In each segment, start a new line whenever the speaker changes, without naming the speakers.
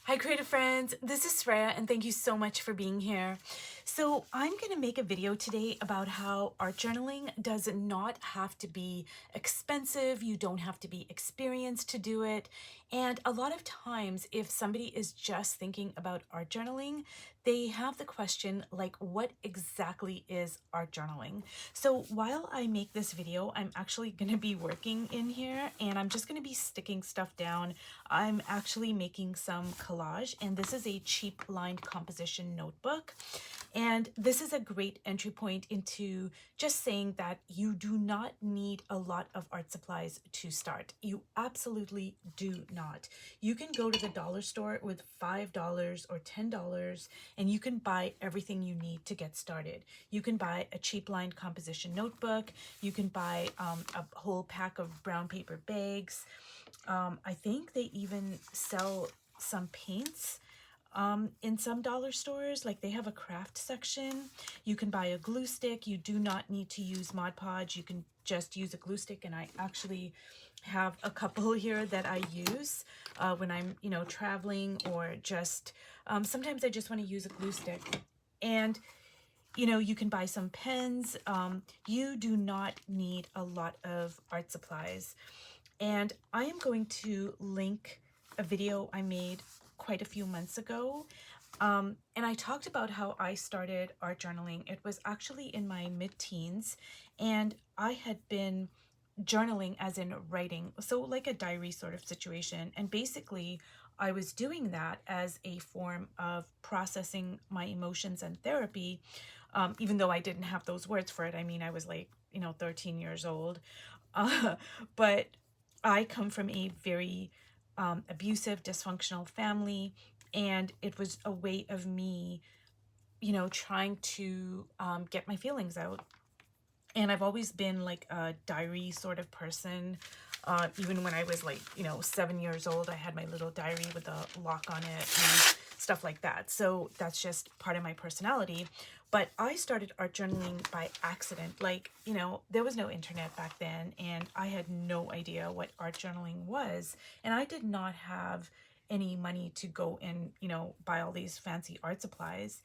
Hi, creative friends. This is Freya, and thank you so much for being here. So, I'm going to make a video today about how art journaling does not have to be expensive. You don't have to be experienced to do it. And a lot of times, if somebody is just thinking about art journaling, they have the question like, what exactly is art journaling? So, while I make this video, I'm actually going to be working in here and I'm just going to be sticking stuff down. I'm actually making some collage, and this is a cheap lined composition notebook. And this is a great entry point into just saying that you do not need a lot of art supplies to start. You absolutely do not. You can go to the dollar store with $5 or $10 and you can buy everything you need to get started. You can buy a cheap lined composition notebook. You can buy a whole pack of brown paper bags. I think they even sell some paints in some dollar stores. Like, they have a craft section. You can buy a glue stick. You do not need to use Mod Podge. You can just use a glue stick, and I actually have a couple here that I use when I'm, traveling, or just sometimes I just want to use a glue stick. And you can buy some pens. You do not need a lot of art supplies. And I am going to link a video I made quite a few months ago. And I talked about how I started art journaling. It was actually in my mid-teens, and I had been journaling as in writing, so like a diary sort of situation. And basically, I was doing that as a form of processing my emotions and therapy, even though I didn't have those words for it. I mean, I was like, 13 years old. Uh, but I come from a very abusive, dysfunctional family, and it was a way of me, trying to get my feelings out. And I've always been like a diary sort of person. Even when I was like, 7 years old, I had my little diary with a lock on it and stuff like that. So that's just part of my personality. But I started art journaling by accident. Like, there was no internet back then, and I had no idea what art journaling was. And I did not have any money to go and, buy all these fancy art supplies.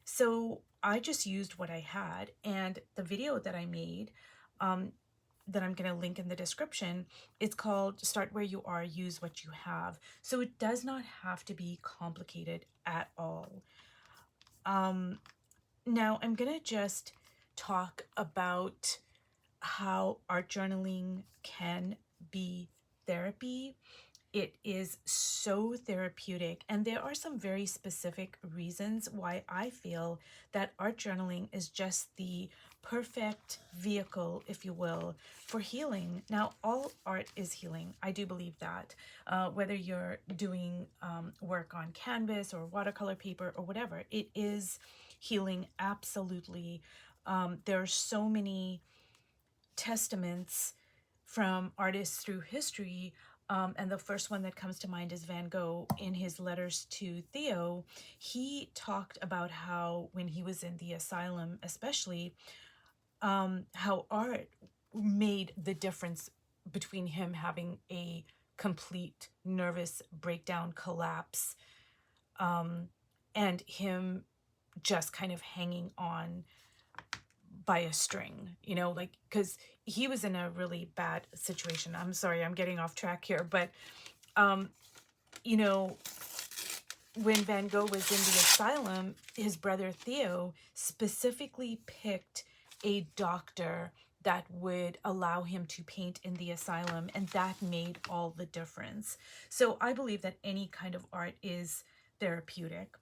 So I just used what I had, and the video that I made, that I'm going to link in the description, it's called Start Where You Are, Use What You Have. So it does not have to be complicated at all. Now I'm going to just talk about how art journaling can be therapy. It is so therapeutic, and there are some very specific reasons why I feel that art journaling is just the perfect vehicle, if you will, for healing. Now, all art is healing. I do believe that. Whether you're doing work on canvas or watercolor paper or whatever, it is healing, absolutely. There are so many testaments from artists through history. And the first one that comes to mind is Van Gogh. In his letters to Theo, he talked about how when he was in the asylum, especially, how art made the difference between him having a complete nervous breakdown, collapse, and him just kind of hanging on by a string, like, because he was in a really bad situation. I'm sorry, I'm getting off track here, but you know when Van Gogh was in the asylum, his brother Theo specifically picked a doctor that would allow him to paint in the asylum, and that made all the difference. So I believe that any kind of art is therapeutic.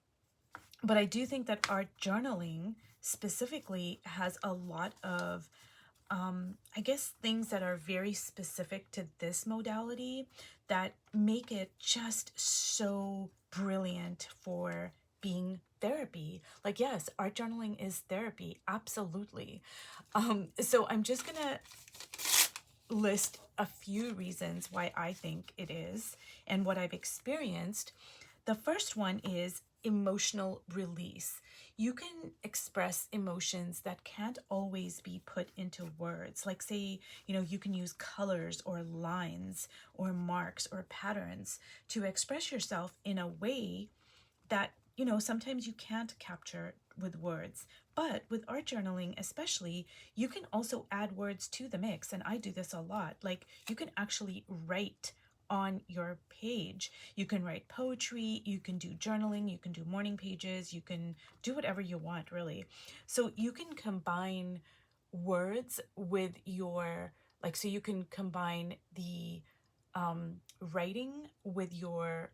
But I do think that art journaling specifically has a lot of, I guess, things that are very specific to this modality that make it just so brilliant for being therapy. Like, yes, art journaling is therapy, absolutely. So I'm just gonna list a few reasons why I think it is and what I've experienced. The first one is emotional release. You can express emotions that can't always be put into words. Like, say, you can use colors or lines or marks or patterns to express yourself in a way that, sometimes you can't capture with words. But with art journaling, especially, you can also add words to the mix. And I do this a lot. Like, you can actually write on your page. You can write poetry, you can do journaling, you can do morning pages, you can do whatever you want, really. So you can combine words with your, like, so you can combine the writing with your,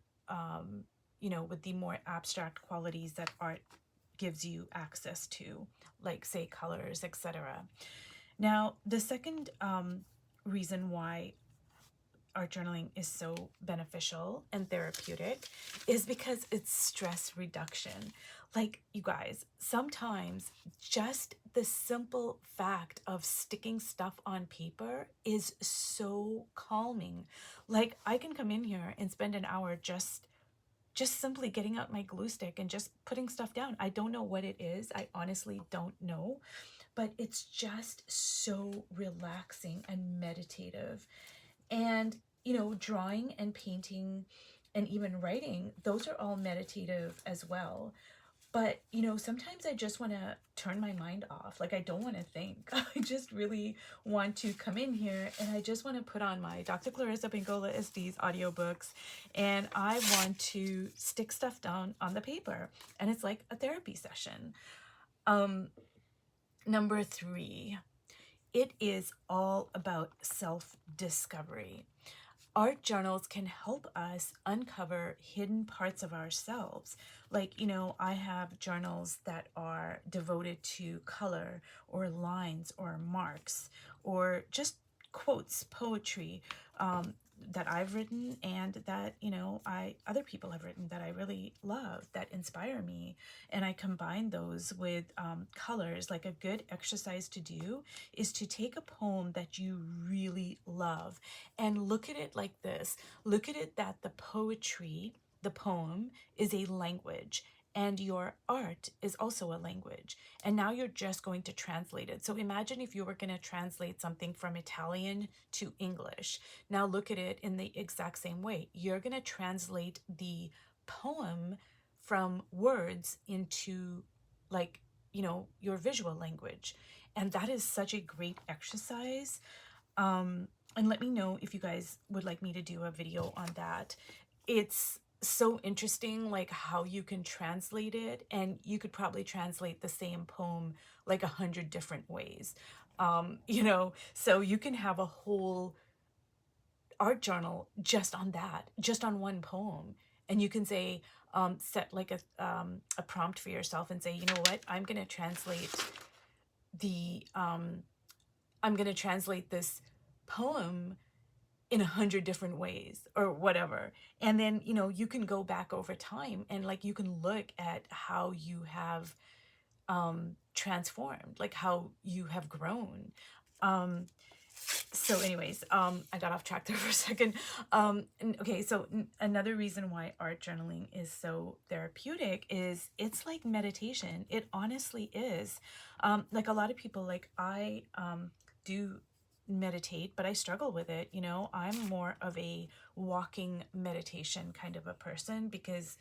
with the more abstract qualities that art gives you access to, like, say, colors, etc. Now, the second reason why art journaling is so beneficial and therapeutic is because it's stress reduction. Like, you guys, sometimes just the simple fact of sticking stuff on paper is so calming. Like, I can come in here and spend an hour just simply getting out my glue stick and just putting stuff down. I don't know what it is. I honestly don't know, but it's just so relaxing and meditative. And, drawing and painting and even writing, those are all meditative as well. But, sometimes I just want to turn my mind off. Like, I don't want to think. I just really want to come in here and I just want to put on my Dr. Clarissa Pinkola Estes audiobooks and I want to stick stuff down on the paper. And it's like a therapy session. Number 3, it is all about self-discovery. Art journals can help us uncover hidden parts of ourselves. Like, I have journals that are devoted to color or lines or marks or just quotes, poetry, that I've written and that, other people have written that I really love, that inspire me. And I combine those with colors. Like, a good exercise to do is to take a poem that you really love and look at it like this. Look at it that the poetry, the poem, is a language and your art is also a language. And now you're just going to translate it. So imagine if you were going to translate something from Italian to English. Now look at it in the exact same way. You're going to translate the poem from words into, like, your visual language. And that is such a great exercise. And let me know if you guys would like me to do a video on that. It's so interesting, like, how you can translate it, and you could probably translate the same poem like 100 different ways. So you can have a whole art journal just on that, just on one poem. And you can say, set like a prompt for yourself and say, you know what, I'm going to translate this poem in 100 different ways or whatever. And then, you can go back over time and, like, you can look at how you have transformed, like how you have grown. So anyways, I got off track there for a second. Okay, so another reason why art journaling is so therapeutic is it's like meditation. It honestly is. Like, a lot of people, like, I do meditate, but I struggle with it. I'm more of a walking meditation kind of a person because,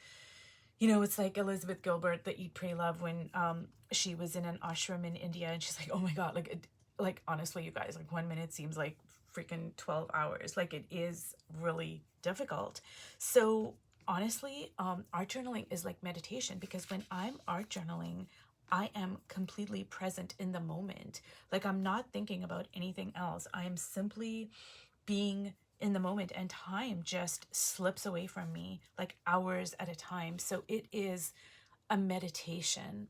it's like Elizabeth Gilbert, the Eat, Pray, Love, when she was in an ashram in India, and she's like, oh my God, like honestly, you guys, like 1 minute seems like freaking 12 hours. Like, it is really difficult. So honestly, art journaling is like meditation because when I'm art journaling, I am completely present in the moment. Like, I'm not thinking about anything else. I am simply being in the moment, and time just slips away from me, like hours at a time. So it is a meditation.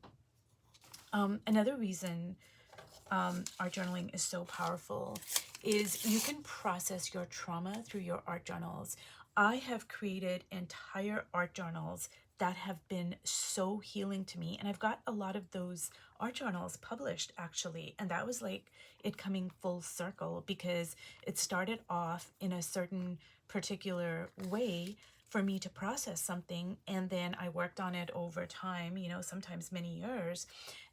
Another reason art journaling is so powerful is you can process your trauma through your art journals. I have created entire art journals that have been so healing to me, and I've got a lot of those art journals published, actually, and that was like it coming full circle because it started off in a certain particular way for me to process something. And then I worked on it over time, you know, sometimes many years.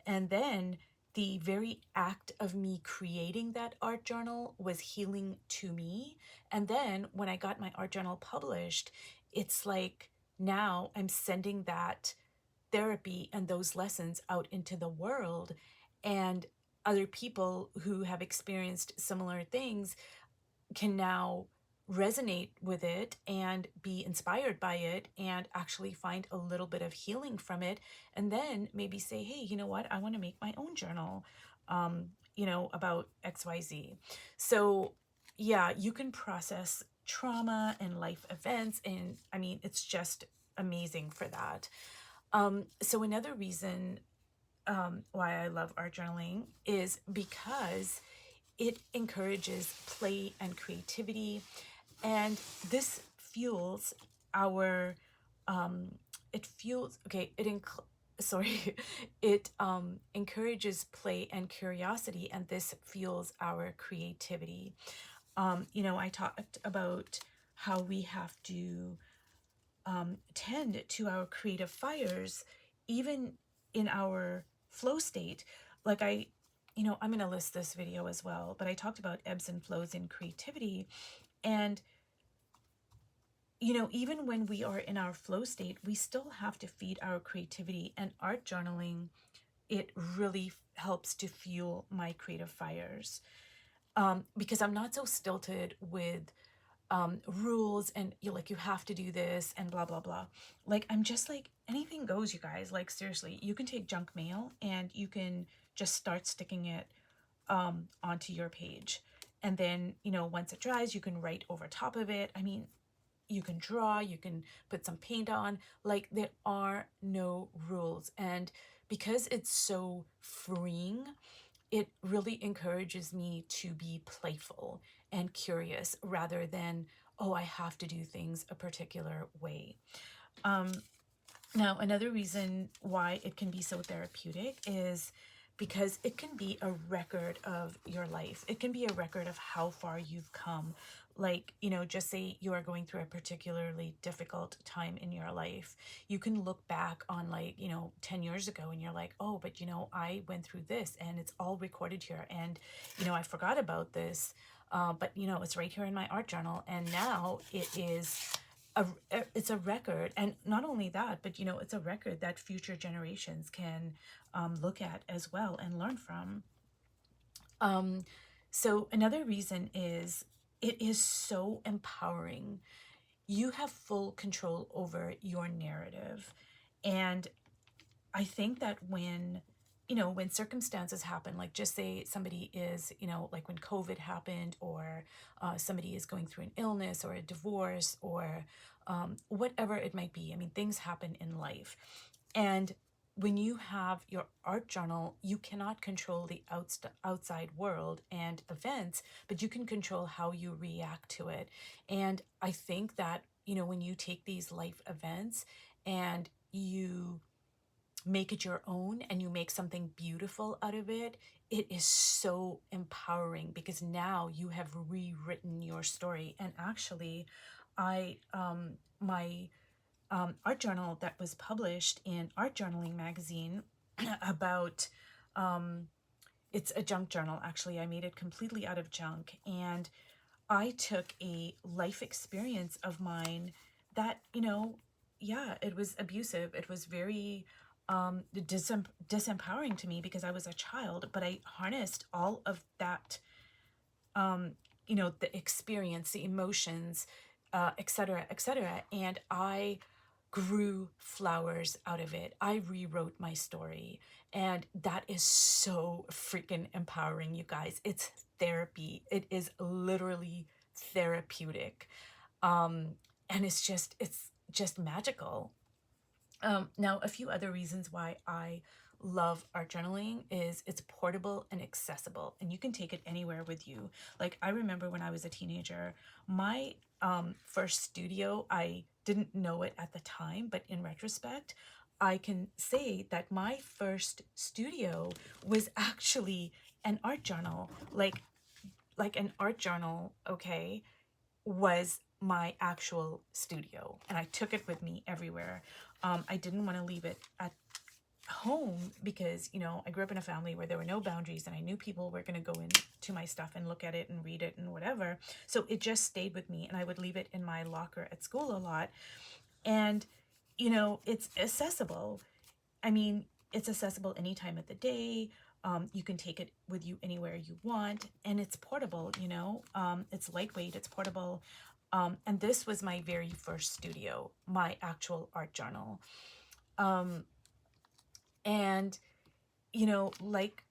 And then the very act of me creating that art journal was healing to me. And then when I got my art journal published, it's like now I'm sending that therapy and those lessons out into the world. And other people who have experienced similar things can now resonate with it and be inspired by it and actually find a little bit of healing from it, and then maybe say, hey, you know what, I want to make my own journal, you know, about XYZ. So yeah, you can process trauma and life events, and I mean, it's just amazing for that. So another reason why I love art journaling is because it encourages play and creativity, and this fuels our it fuels okay it sorry it encourages play and curiosity, and this fuels our creativity. You know, I talked about how we have to tend to our creative fires even in our flow state. Like you know, I'm going to list this video as well, but I talked about ebbs and flows in creativity. And, you know, even when we are in our flow state, we still have to feed our creativity, and art journaling, it really helps to fuel my creative fires. Because I'm not so stilted with rules and you like, you have to do this and blah blah blah. Like, I'm just like, anything goes, you guys. Like, seriously, you can take junk mail and you can just start sticking it onto your page, and then, you know, once it dries, you can write over top of it. I mean, you can draw, you can put some paint on. Like, there are no rules, and because it's so freeing, it really encourages me to be playful and curious rather than, oh, I have to do things a particular way. Now, another reason why it can be so therapeutic is because it can be a record of your life. It can be a record of how far you've come. Like, you know, just say you are going through a particularly difficult time in your life. You can look back on, like, you know, 10 years ago and you're like, oh, but, you know, I went through this and it's all recorded here. And, you know, I forgot about this, but, you know, it's right here in my art journal. And now it is it's a record. And not only that, but, you know, it's a record that future generations can look at as well and learn from. So another reason is it is so empowering. You have full control over your narrative. And I think that when, you know, when circumstances happen, like just say somebody is, you know, like when COVID happened, or somebody is going through an illness or a divorce, or whatever it might be. I mean, things happen in life. And when you have your art journal, you cannot control the outside world and events, but you can control how you react to it. And I think that, you know, when you take these life events and you make it your own and you make something beautiful out of it, it is so empowering because now you have rewritten your story. And actually, I my art journal that was published in Art Journaling magazine about it's a junk journal. Actually, I made it completely out of junk, and I took a life experience of mine that, you know, yeah, it was abusive. It was very disempowering to me because I was a child, but I harnessed all of that, you know, the experience, the emotions, etc., etc., and I grew flowers out of it. I rewrote my story, and that is so freaking empowering, you guys. It's therapy. It is literally therapeutic. And it's just magical. Now, a few other reasons why I love art journaling is it's portable and accessible, and you can take it anywhere with you. Like, I remember when I was a teenager, my first studio, I didn't know it at the time, but in retrospect, I can say that my first studio was actually an art journal. Like an art journal, okay, was my actual studio, and I took it with me everywhere. I didn't want to leave it at home because, you know, I grew up in a family where there were no boundaries, and I knew people were going to go into my stuff and look at it and read it and whatever. So it just stayed with me, and I would leave it in my locker at school a lot. And, you know, it's accessible. I mean, it's accessible any time of the day. You can take it with you anywhere you want, and it's portable, you know. It's lightweight, it's portable. And this was my very first studio, my actual art journal. And, you know, like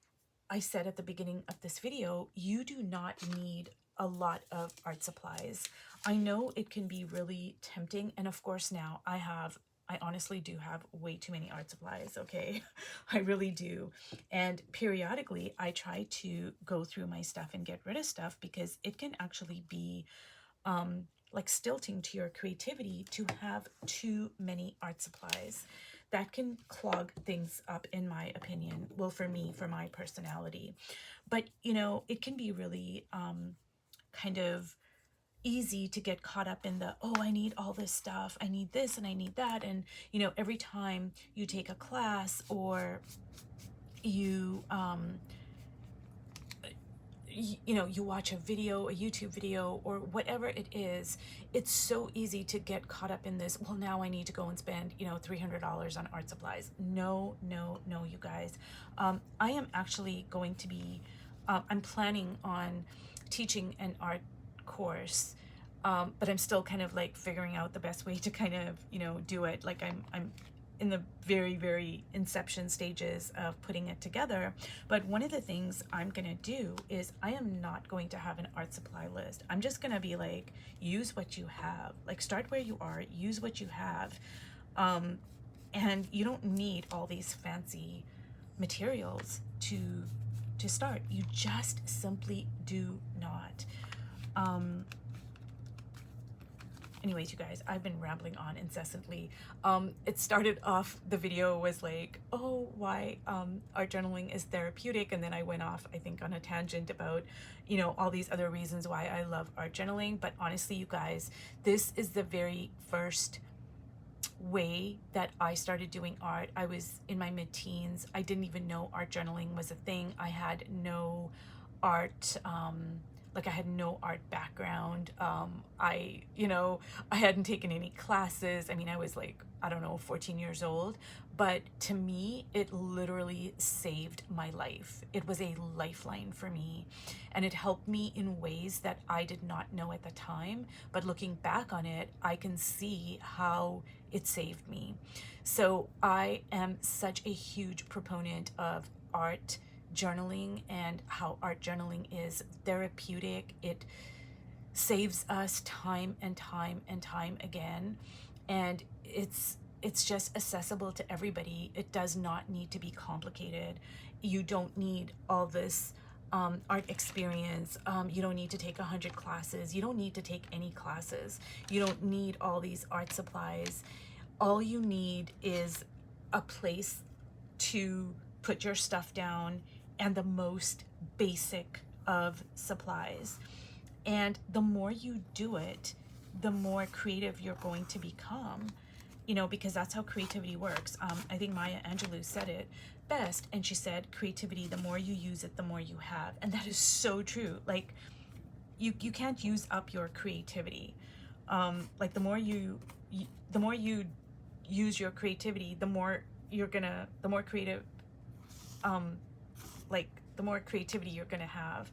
I said at the beginning of this video, you do not need a lot of art supplies. I know it can be really tempting, and of course now I honestly do have way too many art supplies, okay? I really do. And periodically I try to go through my stuff and get rid of stuff, because it can actually be like stilting to your creativity to have too many art supplies. That can clog things up, in my opinion. Well, for me, for my personality. But, you know, it can be really kind of easy to get caught up in the, oh, I need all this stuff, I need this and I need that. And, you know, every time you take a class, or you you know, you watch a video, a YouTube video, or whatever it is, it's so easy to get caught up in this, well, now I need to go and spend, you know, $300 on art supplies. No, no, no, you guys. I am actually going to be, I'm planning on teaching an art course, but I'm still kind of like figuring out the best way to kind of, you know, do it. Like I'm in the very, very inception stages of putting it together. But one of the things I'm gonna do is, I am not going to have an art supply list. I'm just gonna be like, use what you have. Like, start where you are, use what you have. And you don't need all these fancy materials to start. You just simply do not. Anyways, you guys, I've been rambling on incessantly. It started off, the video was like, oh, why art journaling is therapeutic, and then I went off, I think, on a tangent about, you know, all these other reasons why I love art journaling. But honestly, you guys, this is the very first way that I started doing art. I was in my mid-teens. I didn't even know art journaling was a thing. I had no art like, I had no art background. You know, I hadn't taken any classes. I mean, I was like, I don't know, 14 years old. But to me, it literally saved my life. It was a lifeline for me. And it helped me in ways that I did not know at the time. But looking back on it, I can see how it saved me. So I am such a huge proponent of art journaling, and how art journaling is therapeutic. It saves us time and time and time again, and it's just accessible to everybody. It does not need to be complicated. You don't need all this art experience. You don't need to take 100 classes. You don't need to take any classes. You don't need all these art supplies. All you need is a place to put your stuff down, and the most basic of supplies. And the more you do it, the more creative you're going to become, you know, because that's how creativity works. I think Maya Angelou said it best, and she said, creativity, the more you use it, the more you have. And that is so true. Like, you can't use up your creativity. Like, the more you use your creativity, the more creative, like, the more creativity you're gonna have.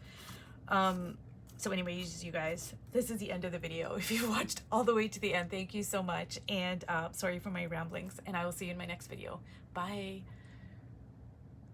So anyways, you guys, this is the end of the video. If you watched all the way to the end, thank you so much. And sorry for my ramblings, and I will see you in my next video. Bye.